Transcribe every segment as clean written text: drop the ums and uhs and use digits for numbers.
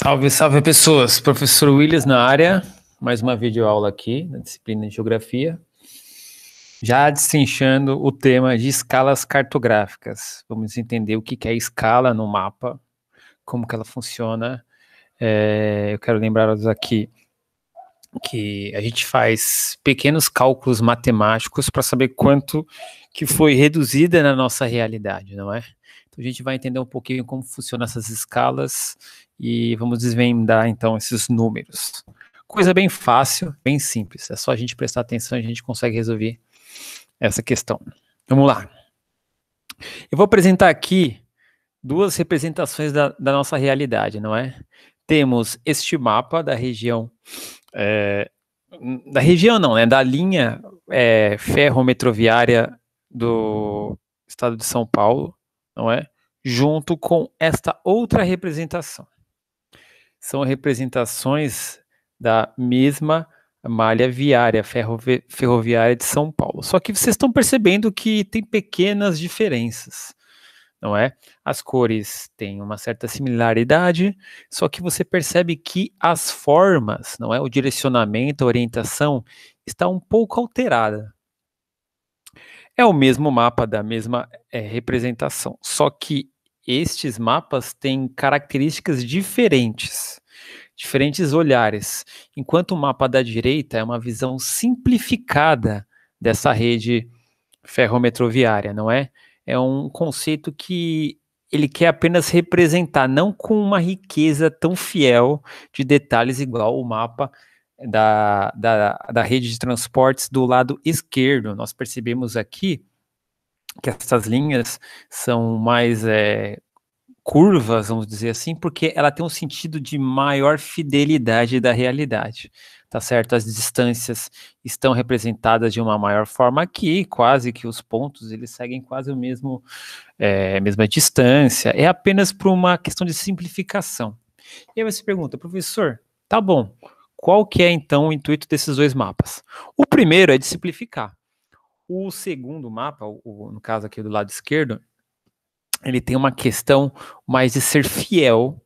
Salve, salve pessoas! Professor Willis na área, mais uma videoaula aqui na disciplina de Geografia, já destrinchando o tema de escalas cartográficas. Vamos entender o que é escala no mapa, como que ela funciona. Eu quero lembrar-vos aqui que a gente faz pequenos cálculos matemáticos para saber quanto que foi reduzida na nossa realidade, não é? Então a gente vai entender um pouquinho como funcionam essas escalas e vamos desvendar então esses números. Coisa bem fácil, bem simples, é só a gente prestar atenção e a gente consegue resolver essa questão. Vamos lá. Eu vou apresentar aqui duas representações da nossa realidade, não é? Temos este mapa da região, da linha ferrometroviária do estado de São Paulo, não é? Junto com esta outra representação. São representações da mesma malha viária, ferroviária de São Paulo. Só que vocês estão percebendo que tem pequenas diferenças, não é? As cores têm uma certa similaridade, só que você percebe que as formas, não é? O direcionamento, a orientação está um pouco alterada. É o mesmo mapa da mesma representação, só que estes mapas têm características diferentes, diferentes olhares, enquanto o mapa da direita é uma visão simplificada dessa rede ferrometroviária, não é? É um conceito que ele quer apenas representar, não com uma riqueza tão fiel de detalhes igual o mapa da rede de transportes do lado esquerdo. Nós percebemos aqui que essas linhas são mais curvas, vamos dizer assim, porque ela tem um sentido de maior fidelidade da realidade, tá certo? As distâncias estão representadas de uma maior forma aqui, quase que os pontos, eles seguem quase o mesmo, mesma distância, é apenas por uma questão de simplificação. E aí você pergunta, professor, tá bom, qual que é então o intuito desses dois mapas? O primeiro é de simplificar. O segundo mapa, no caso aqui do lado esquerdo, ele tem uma questão mais de ser fiel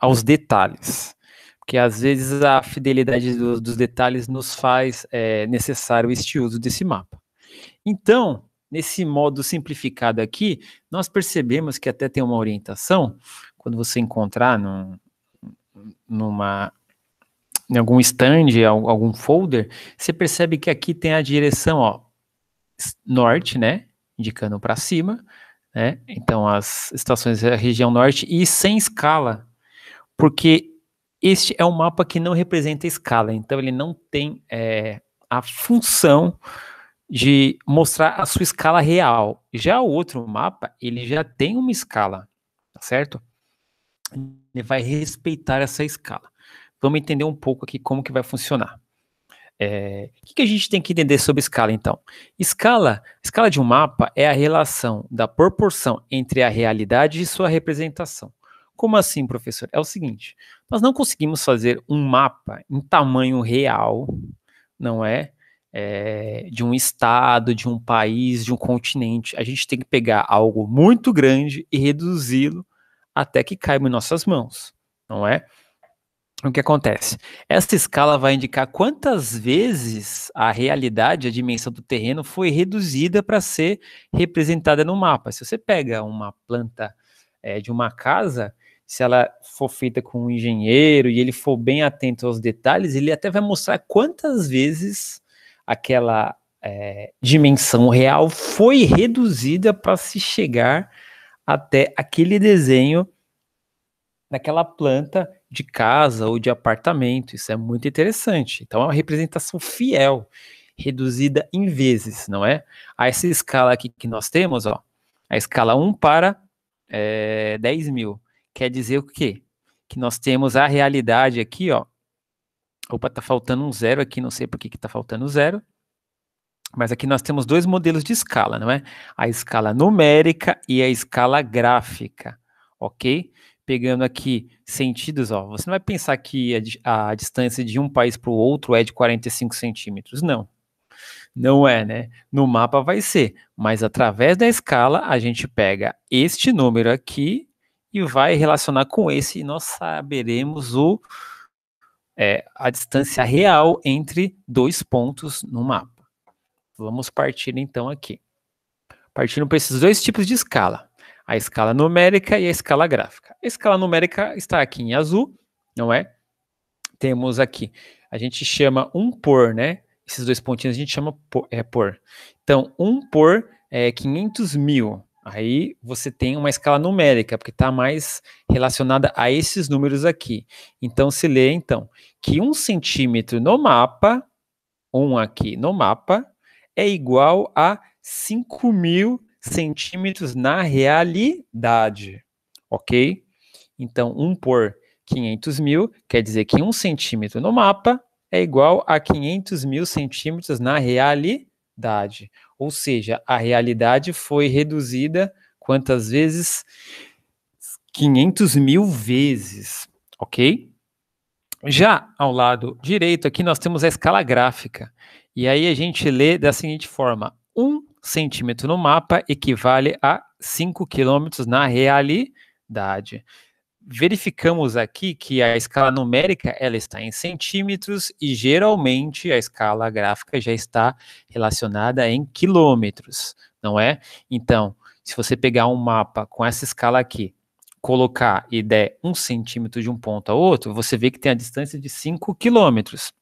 aos detalhes, porque às vezes a fidelidade dos detalhes nos faz necessário este uso desse mapa. Então, nesse modo simplificado aqui, nós percebemos que até tem uma orientação, quando você encontrar em algum stand, algum folder, você percebe que aqui tem a direção, ó, norte, né, indicando para cima, né? Então as estações da região norte e sem escala, porque este é um mapa que não representa escala, então ele não tem a função de mostrar a sua escala real. Já o outro mapa, ele já tem uma escala, tá certo? Ele vai respeitar essa escala. Vamos entender um pouco aqui como que vai funcionar. O que a gente tem que entender sobre escala, então? Escala de um mapa é a relação da proporção entre a realidade e sua representação. Como assim, professor? É o seguinte, nós não conseguimos fazer um mapa em tamanho real, não é? De um estado, de um país, de um continente. A gente tem que pegar algo muito grande e reduzi-lo até que caiba em nossas mãos, não é? O que acontece? Essa escala vai indicar quantas vezes a realidade, a dimensão do terreno foi reduzida para ser representada no mapa. Se você pega uma planta de uma casa, se ela for feita com um engenheiro e ele for bem atento aos detalhes, ele até vai mostrar quantas vezes aquela dimensão real foi reduzida para se chegar até aquele desenho daquela planta de casa ou de apartamento. Isso é muito interessante. Então é uma representação fiel, reduzida em vezes, não é? A essa escala aqui que nós temos, ó, a escala 1 para 10 mil, quer dizer o quê? Que nós temos a realidade aqui, ó. Opa, tá faltando um zero aqui, não sei por que tá faltando zero. Mas aqui nós temos dois modelos de escala, não é? A escala numérica e a escala gráfica, ok? Pegando aqui sentidos, ó, você não vai pensar que a distância de um país para o outro é de 45 centímetros, não. Não é, né? No mapa vai ser, mas através da escala a gente pega este número aqui e vai relacionar com esse, e nós saberemos a distância real entre dois pontos no mapa. Vamos partir então aqui. Partindo para esses dois tipos de escala, a escala numérica e a escala gráfica. A escala numérica está aqui em azul, não é? Temos aqui, a gente chama 1 por, né? Esses dois pontinhos a gente chama por. Então, 1 por 500 mil. Aí você tem uma escala numérica, porque está mais relacionada a esses números aqui. Então, se lê, então, que 1 centímetro no mapa, 1 aqui no mapa, é igual a 5.000 centímetros na realidade, ok? Então, 1 por 500 mil quer dizer que 1 centímetro no mapa é igual a 500 mil centímetros na realidade. Ou seja, a realidade foi reduzida quantas vezes? 500 mil vezes, ok? Já ao lado direito aqui nós temos a escala gráfica. E aí a gente lê da seguinte forma: 1 centímetro no mapa equivale a 5 quilômetros na realidade. Verificamos aqui que a escala numérica ela está em centímetros e geralmente a escala gráfica já está relacionada em quilômetros, não é? Então, se você pegar um mapa com essa escala aqui, colocar e der 1 centímetro de um ponto a outro, você vê que tem a distância de 5 quilômetros.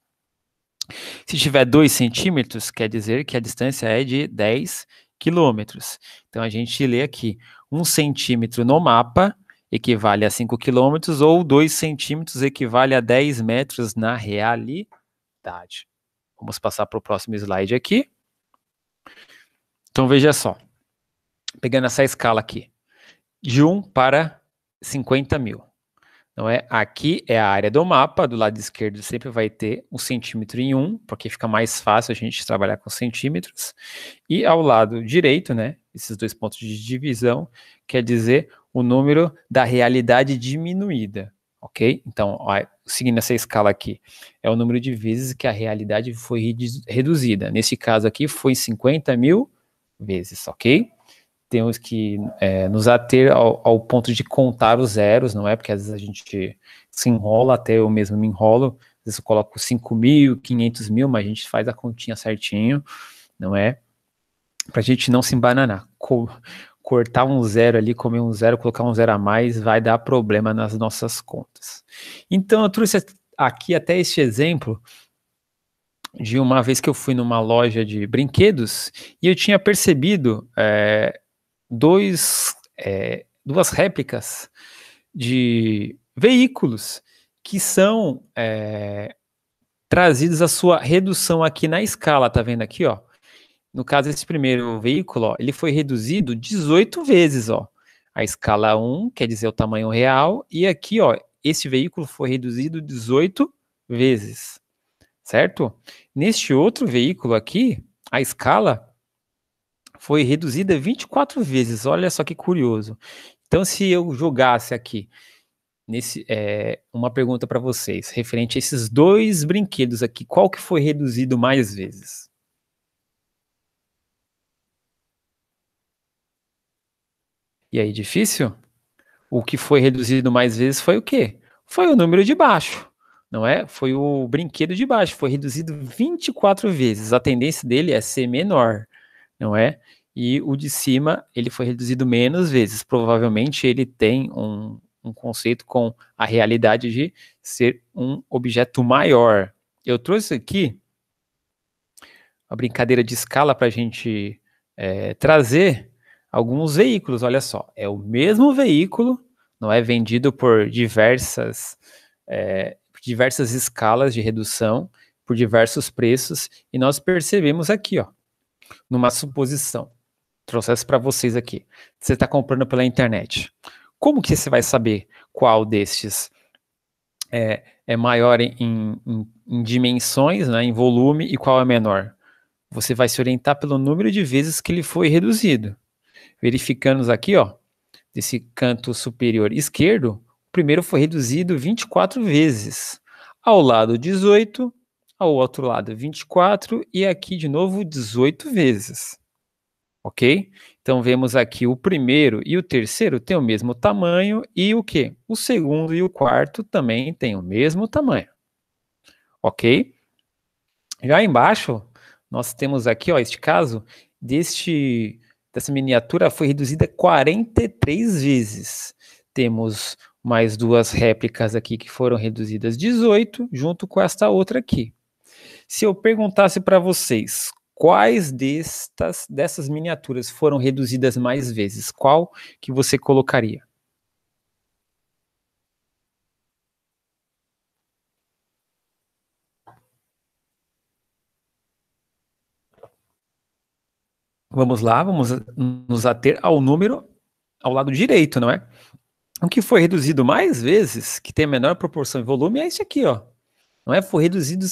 Se tiver 2 centímetros, quer dizer que a distância é de 10 quilômetros. Então, a gente lê aqui, 1 centímetro no mapa equivale a 5 quilômetros, ou 2 centímetros equivale a 10 metros na realidade. Vamos passar para o próximo slide aqui. Então, veja só. Pegando essa escala aqui, de 1 para 50 mil. Não é? Aqui é a área do mapa, do lado esquerdo sempre vai ter 1 centímetro em 1, porque fica mais fácil a gente trabalhar com centímetros. E ao lado direito, né, esses dois pontos de divisão, quer dizer o número da realidade diminuída, ok? Então, ó, seguindo essa escala aqui, é o número de vezes que a realidade foi reduzida. Nesse caso aqui, foi 50 mil vezes, ok? Temos que nos ater ao ponto de contar os zeros, não é? Porque às vezes a gente se enrola, até eu mesmo me enrolo, às vezes eu coloco 5 mil, 500 mil, mas a gente faz a continha certinho, não é? Para a gente não se embananar. Cortar um zero ali, comer um zero, colocar um zero a mais, vai dar problema nas nossas contas. Então eu trouxe aqui até este exemplo de uma vez que eu fui numa loja de brinquedos e eu tinha percebido duas réplicas de veículos que são trazidos à sua redução aqui na escala, tá vendo aqui, ó? No caso, esse primeiro veículo, ó, ele foi reduzido 18 vezes, ó. A escala 1 quer dizer o tamanho real, e aqui, ó, esse veículo foi reduzido 18 vezes, certo? Neste outro veículo aqui, a escala foi reduzida 24 vezes, olha só que curioso. Então, se eu jogasse aqui uma pergunta para vocês, referente a esses dois brinquedos aqui, qual que foi reduzido mais vezes? E aí, difícil? O que foi reduzido mais vezes foi o quê? Foi o número de baixo, não é? Foi o brinquedo de baixo, foi reduzido 24 vezes. A tendência dele é ser menor, não é? E o de cima, ele foi reduzido menos vezes. Provavelmente ele tem um conceito com a realidade de ser um objeto maior. Eu trouxe aqui a brincadeira de escala para a gente trazer alguns veículos, olha só. É o mesmo veículo, não é vendido por diversas escalas de redução, por diversos preços, e nós percebemos aqui, ó, numa suposição. Trouxe essa para vocês aqui. Você está comprando pela internet. Como que você vai saber qual destes é maior em dimensões, né, em volume, e qual é menor? Você vai se orientar pelo número de vezes que ele foi reduzido. Verificamos aqui, ó, desse canto superior esquerdo, o primeiro foi reduzido 24 vezes. Ao lado 18, ao outro lado 24 e aqui de novo 18 vezes. ok? Então, vemos aqui o primeiro e o terceiro têm o mesmo tamanho e o quê? O segundo e o quarto também têm o mesmo tamanho, ok? Já embaixo, nós temos aqui, ó, este caso, dessa miniatura foi reduzida 43 vezes. Temos mais duas réplicas aqui que foram reduzidas 18, junto com esta outra aqui. Se eu perguntasse para vocês quais dessas miniaturas foram reduzidas mais vezes, qual que você colocaria? Vamos lá, vamos nos ater ao número ao lado direito, não é? O que foi reduzido mais vezes, que tem a menor proporção e volume, é esse aqui, ó. Não é? Foi reduzido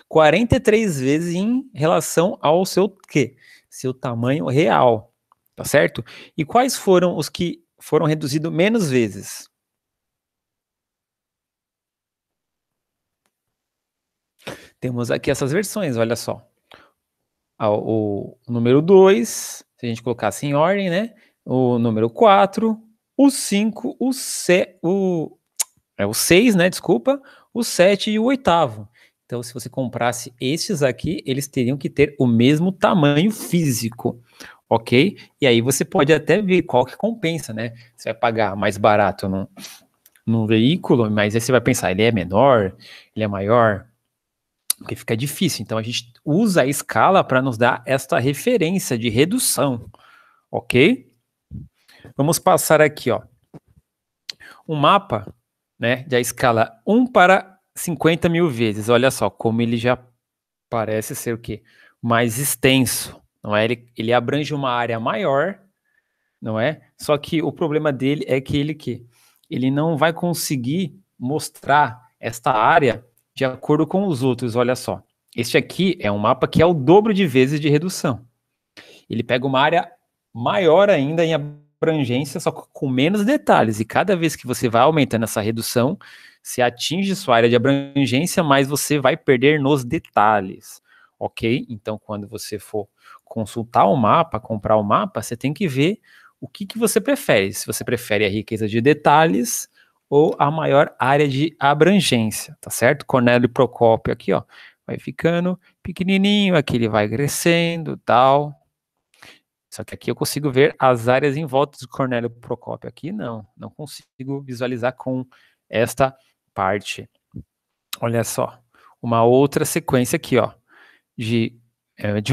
43 vezes em relação ao seu quê? Seu tamanho real, tá certo? E quais foram os que foram reduzidos menos vezes? Temos aqui essas versões, olha só. O número 2, se a gente colocasse em ordem, né? O número 4, o 5, o 6, né? Desculpa, o 7 e o oitavo. Então, se você comprasse esses aqui, eles teriam que ter o mesmo tamanho físico, ok? E aí você pode até ver qual que compensa, né? Você vai pagar mais barato num veículo, mas aí você vai pensar, ele é menor, ele é maior, porque fica difícil. Então a gente usa a escala para nos dar esta referência de redução, ok? Vamos passar aqui, ó, um mapa, né, da escala 1 para 50 mil vezes. Olha só como ele já parece ser o quê? Mais extenso, não é? Ele abrange uma área maior, não é? Só que o problema dele é que ele não vai conseguir mostrar esta área de acordo com os outros. Olha só, este aqui é um mapa que é o dobro de vezes de redução. Ele pega uma área maior ainda em abrangência, só com menos detalhes. E cada vez que você vai aumentando essa redução, se atinge sua área de abrangência, mas você vai perder nos detalhes, ok? Então, quando você for consultar o mapa, comprar o mapa, você tem que ver o que você prefere. Se você prefere a riqueza de detalhes ou a maior área de abrangência, tá certo? Cornélio Procópio aqui, ó, vai ficando pequenininho, aqui ele vai crescendo, tal. Só que aqui eu consigo ver as áreas em volta do Cornélio Procópio. Aqui não consigo visualizar com esta parte. Olha só, uma outra sequência aqui, ó, de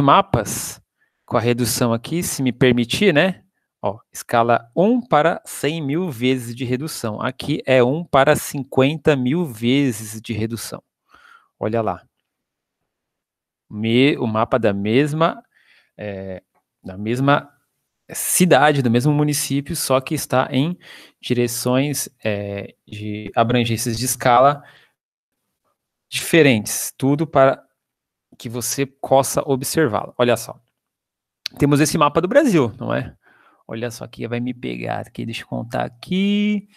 mapas, com a redução aqui, se me permitir, né? Ó, escala 1 para 100 mil vezes de redução. Aqui é 1 para 50 mil vezes de redução. Olha lá. O mapa da mesma cidade, do mesmo município, só que está em direções de abrangências de escala diferentes. Tudo para que você possa observá-lo. Olha só. Temos esse mapa do Brasil, não é? Olha só aqui, vai me pegar aqui, deixa eu contar aqui.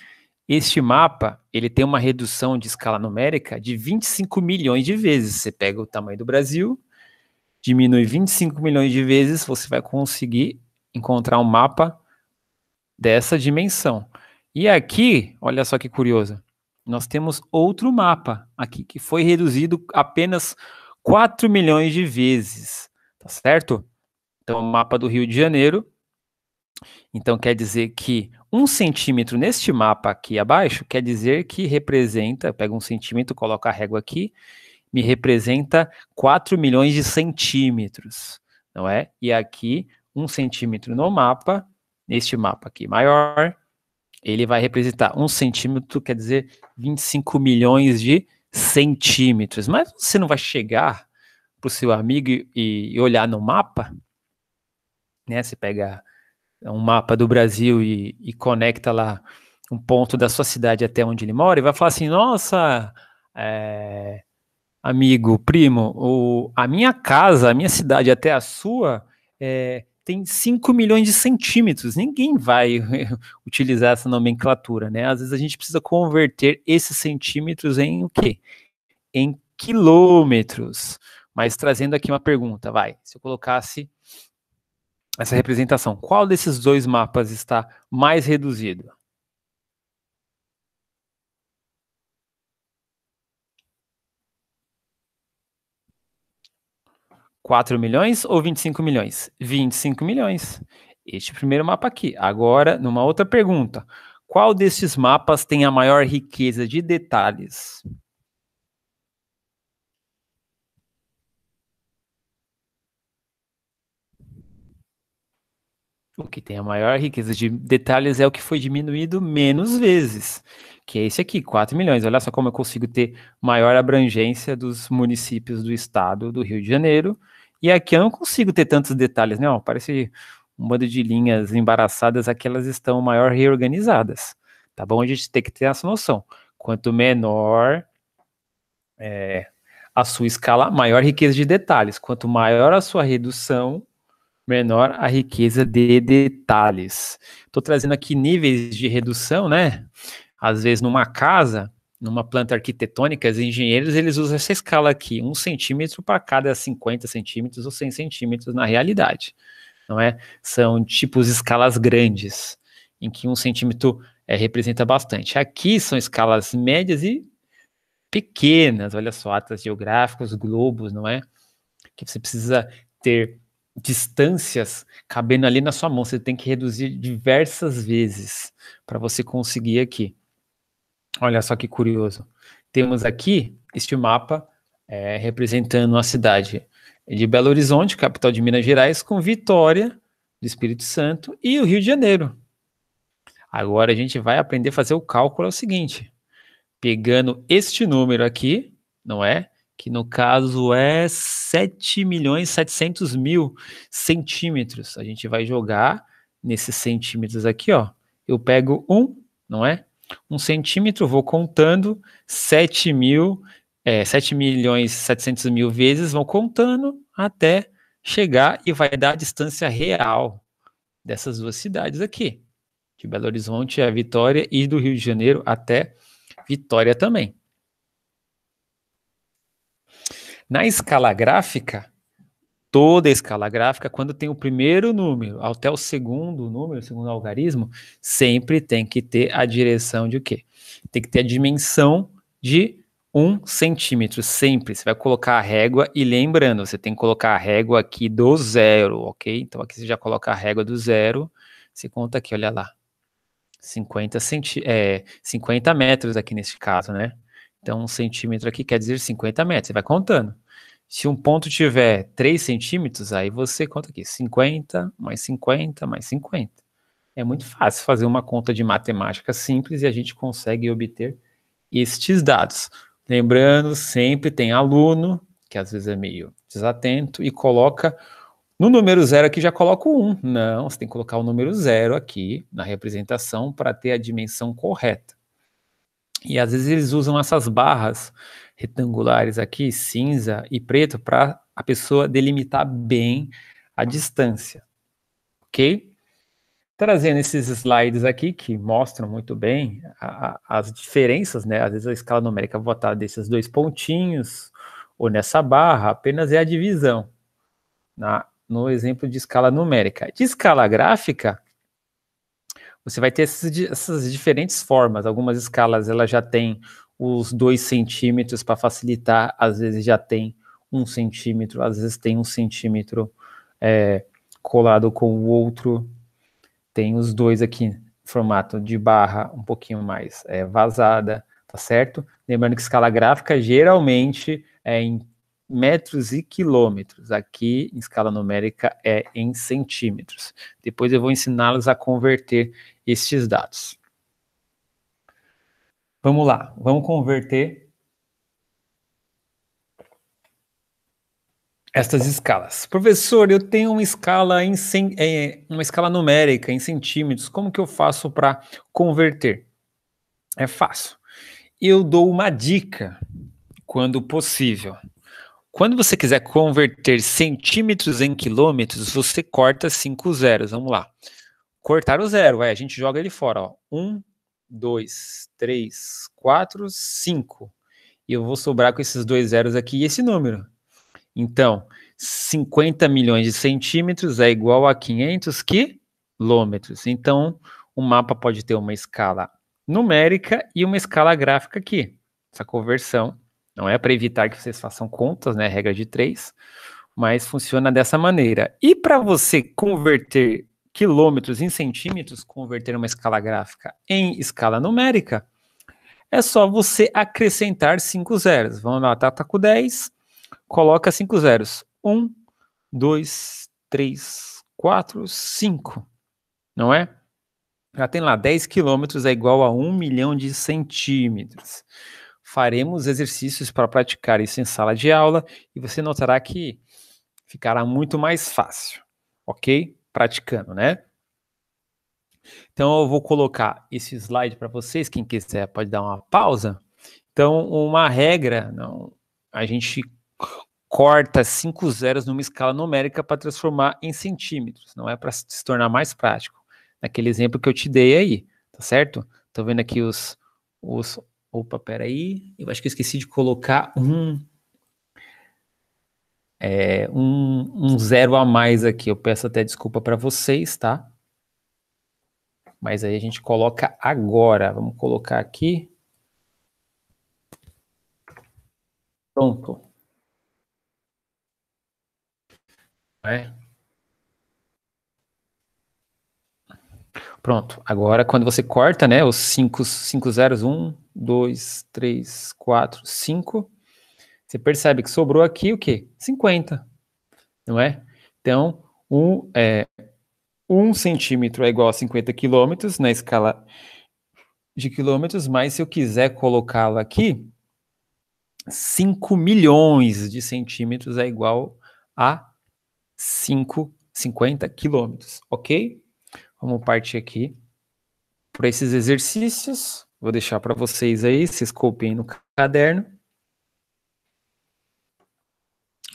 Este mapa, ele tem uma redução de escala numérica de 25 milhões de vezes. Você pega o tamanho do Brasil, diminui 25 milhões de vezes, você vai conseguir encontrar um mapa dessa dimensão. E aqui, olha só que curioso, nós temos outro mapa aqui, que foi reduzido apenas 4 milhões de vezes, tá certo? Então, o mapa do Rio de Janeiro. Então, quer dizer que 1 centímetro neste mapa aqui abaixo, quer dizer que representa, pega 1 centímetro, coloca a régua aqui, me representa 4 milhões de centímetros, não é? E aqui, 1 centímetro no mapa, neste mapa aqui maior, ele vai representar 1 centímetro, quer dizer 25 milhões de centímetros. Mas você não vai chegar para o seu amigo e olhar no mapa, né? Você pega um mapa do Brasil e conecta lá um ponto da sua cidade até onde ele mora e vai falar assim, nossa, amigo, primo, a minha casa, a minha cidade até a sua tem 5 milhões de centímetros. Ninguém vai utilizar essa nomenclatura, né? Às vezes a gente precisa converter esses centímetros em o quê? Em quilômetros. Mas trazendo aqui uma pergunta, vai. Se eu colocasse essa representação. Qual desses dois mapas está mais reduzido? 4 milhões ou 25 milhões? 25 milhões. Este primeiro mapa aqui. Agora, numa outra pergunta. Qual desses mapas tem a maior riqueza de detalhes? O que tem a maior riqueza de detalhes é o que foi diminuído menos vezes, que é esse aqui, 4 milhões. Olha só como eu consigo ter maior abrangência dos municípios do estado do Rio de Janeiro. E aqui eu não consigo ter tantos detalhes, não. Parece um bando de linhas embaraçadas, aqui elas estão maior reorganizadas. Tá bom? A gente tem que ter essa noção. Quanto menor a sua escala, maior riqueza de detalhes. Quanto maior a sua redução, menor a riqueza de detalhes. Estou trazendo aqui níveis de redução, né? Às vezes numa casa, numa planta arquitetônica, os engenheiros eles usam essa escala aqui, 1 centímetro para cada 50 centímetros ou 100 centímetros na realidade, não é? São tipos de escalas grandes, em que 1 centímetro representa bastante. Aqui são escalas médias e pequenas, olha só, atlas geográficos, globos, não é? Que você precisa ter distâncias cabendo ali na sua mão, você tem que reduzir diversas vezes para você conseguir aqui. Olha só que curioso. Temos aqui este mapa representando a cidade de Belo Horizonte, capital de Minas Gerais, com Vitória, do Espírito Santo, e o Rio de Janeiro. Agora a gente vai aprender a fazer o cálculo, é o seguinte, pegando este número aqui, não é? Que no caso é 7.700.000 centímetros. A gente vai jogar nesses centímetros aqui, ó. Eu pego 1, não é? 1 centímetro, vou contando, 7.700.000 vezes, vão contando até chegar e vai dar a distância real dessas duas cidades aqui, de Belo Horizonte a Vitória e do Rio de Janeiro até Vitória também. Na escala gráfica, toda a escala gráfica, quando tem o primeiro número até o segundo número, o segundo algarismo, sempre tem que ter a direção de o quê? Tem que ter a dimensão de 1 centímetro, sempre. Você vai colocar a régua e lembrando, você tem que colocar a régua aqui do zero, ok? Então aqui você já coloca a régua do zero, você conta aqui, olha lá. 50 metros aqui nesse caso, né? Então, 1 centímetro aqui quer dizer 50 metros, você vai contando. Se um ponto tiver 3 centímetros, aí você conta aqui, 50, mais 50, mais 50. É muito fácil fazer uma conta de matemática simples e a gente consegue obter estes dados. Lembrando, sempre tem aluno, que às vezes é meio desatento, e coloca no número 0 aqui já coloca o 1. Não, você tem que colocar o número 0 aqui na representação para ter a dimensão correta. E às vezes eles usam essas barras retangulares aqui, cinza e preto, para a pessoa delimitar bem a distância, ok? Trazendo esses slides aqui que mostram muito bem as diferenças, né? Às vezes a escala numérica vai estar desses dois pontinhos ou nessa barra, apenas é a divisão no exemplo de escala numérica. De escala gráfica, você vai ter essas diferentes formas. Algumas escalas ela já tem os 2 centímetros para facilitar, às vezes já tem 1 centímetro, às vezes tem 1 centímetro colado com o outro. Tem os dois aqui, formato de barra um pouquinho mais vazada, tá certo? Lembrando que escala gráfica geralmente é em metros e quilômetros. Aqui, em escala numérica, é em centímetros. Depois eu vou ensiná-los a converter estes dados. Vamos lá, vamos converter estas escalas. Professor, eu tenho uma escala uma escala numérica em centímetros. Como que eu faço para converter? É fácil. Eu dou uma dica quando possível. Quando você quiser converter centímetros em quilômetros, você corta 5 zeros. Vamos lá. Cortar o zero, a gente joga ele fora. Ó. 1, 2, 3, 4, 5. E eu vou sobrar com esses 2 zeros aqui e esse número. Então, 50 milhões de centímetros é igual a 500 quilômetros. Então, o mapa pode ter uma escala numérica e uma escala gráfica aqui. Essa conversão não é para evitar que vocês façam contas, né? Regra de 3, mas funciona dessa maneira. E para você converter quilômetros em centímetros, converter uma escala gráfica em escala numérica, é só você acrescentar 5 zeros. Vamos lá, tá com 10, coloca 5 zeros. 1, 2, 3, 4, 5. Não é? Já tem lá, 10 quilômetros é igual a 1 milhão de centímetros. Faremos exercícios para praticar isso em sala de aula e você notará que ficará muito mais fácil, ok? Praticando, né? Então, eu vou colocar esse slide para vocês. Quem quiser pode dar uma pausa. Então, uma regra, não, a gente corta 5 zeros numa escala numérica para transformar em centímetros. Não é para se tornar mais prático. Naquele exemplo que eu te dei aí, tá certo? Tô vendo aqui os... Opa, peraí. Eu acho que eu esqueci de colocar um zero a mais aqui. Eu peço até desculpa para vocês, tá? Mas aí a gente coloca agora. Vamos colocar aqui. Pronto. É. Pronto. Agora, quando você corta, né, os 5 zeros, 1, 2, 3, 4, 5, você percebe que sobrou aqui o quê? 50, não é? Então, 1 centímetro é igual a 50 quilômetros na escala de quilômetros, mas se eu quiser colocá-lo aqui, 5 milhões de centímetros é igual a 50 quilômetros, ok? Vamos partir aqui para esses exercícios. Vou deixar para vocês aí, vocês copiem no caderno.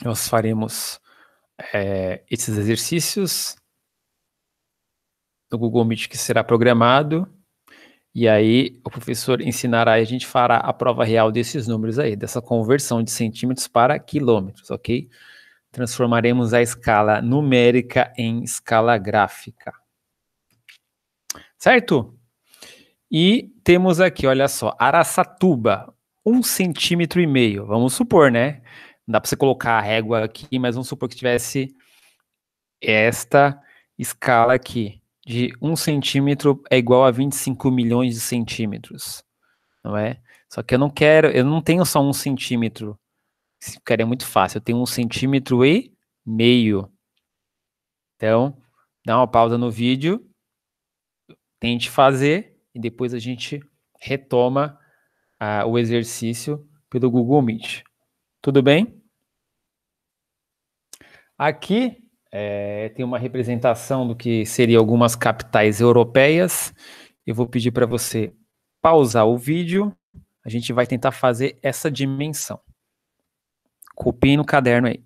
Nós faremos esses exercícios no Google Meet que será programado. E aí o professor ensinará e a gente fará a prova real desses números aí, dessa conversão de centímetros para quilômetros, ok? Transformaremos a escala numérica em escala gráfica. Certo? E temos aqui, olha só, Araçatuba, 1,5 centímetro. Vamos supor, né? Não dá para você colocar a régua aqui, mas vamos supor que tivesse esta escala aqui, de 1 centímetro é igual a 25 milhões de centímetros, não é? Só que eu não tenho só 1 centímetro, isso ficaria muito fácil, eu tenho 1,5 centímetro. Então, dá uma pausa no vídeo, tente fazer, e depois a gente retoma o exercício pelo Google Meet. Tudo bem? Aqui tem uma representação do que seriam algumas capitais europeias. Eu vou pedir para você pausar o vídeo. A gente vai tentar fazer essa dimensão. Copie no caderno aí.